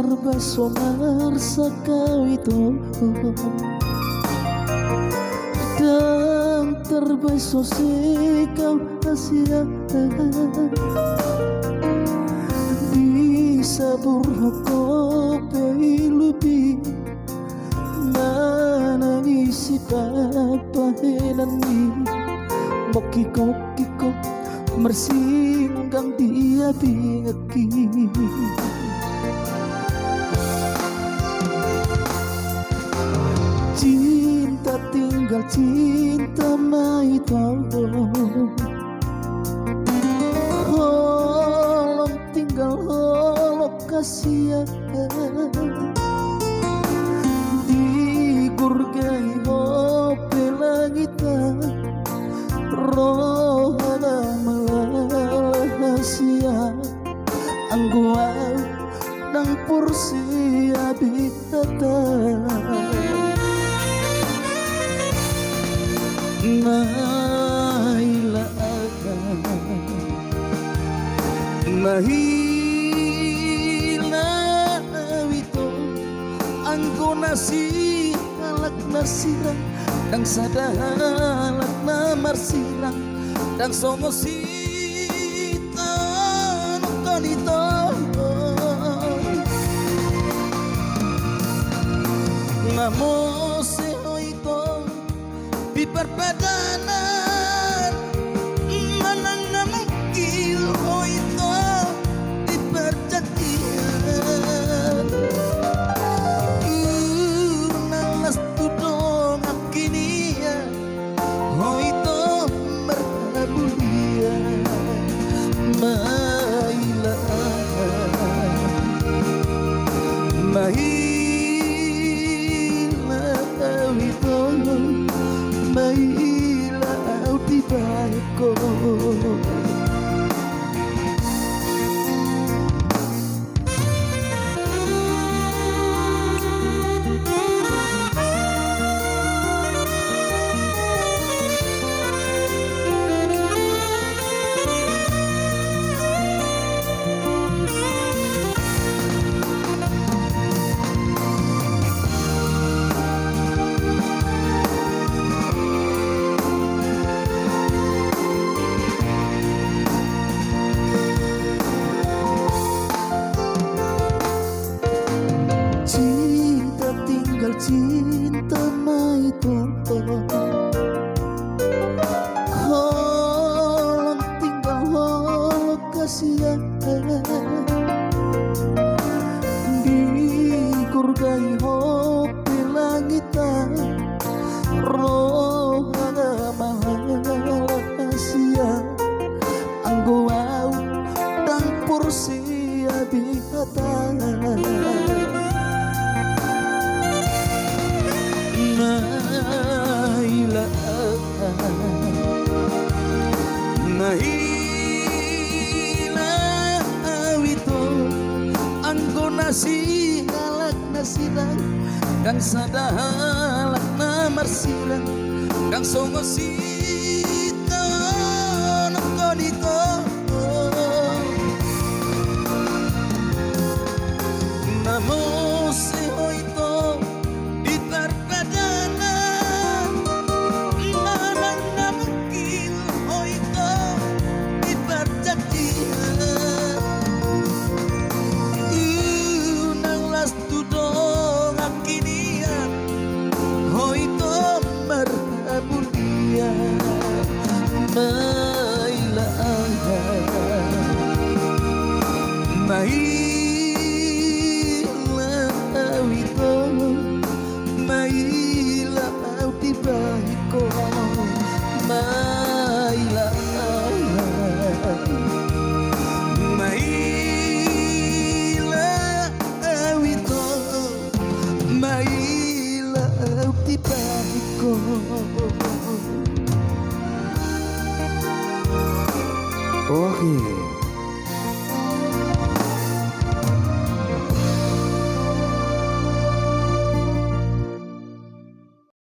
terbeso marsa kau itu, dan terbeso si kau Asia. Di sabur kopi lupi nanangisi papahenani mokiko mersinggang dia bingeki. Cinta tinggal cinta mai tahu, holong tinggal holong kasihan. Digurgai hope langitan roh ada malahasia angguau nang pursi abitata. Mahila wito angko nasi alak nasirang dan sadalak na marsirang dan songo sita nonton ito ngamo seho ito biperpadanan manang namang ilho ito diperjadian nalas tudong akiniya ho ito merhabulia maila ito mailaw di bahay ko. Cinta mai tonton holong tinggal holong kasihan. Digurgai hope langitan roh ada malahasia angguau dan pursi abihatan. Mahila wito anggo nasi alak nasirang dan sadalak na marsirang dan songo sita nonton ito namo seho ito biperpadanan manang namang ilho ito diperjadian nang las tudong akinian ho ito merhabulia maila wito mailaw di bahay ko. Mailaw ito mailaw di bahay ko. Okay.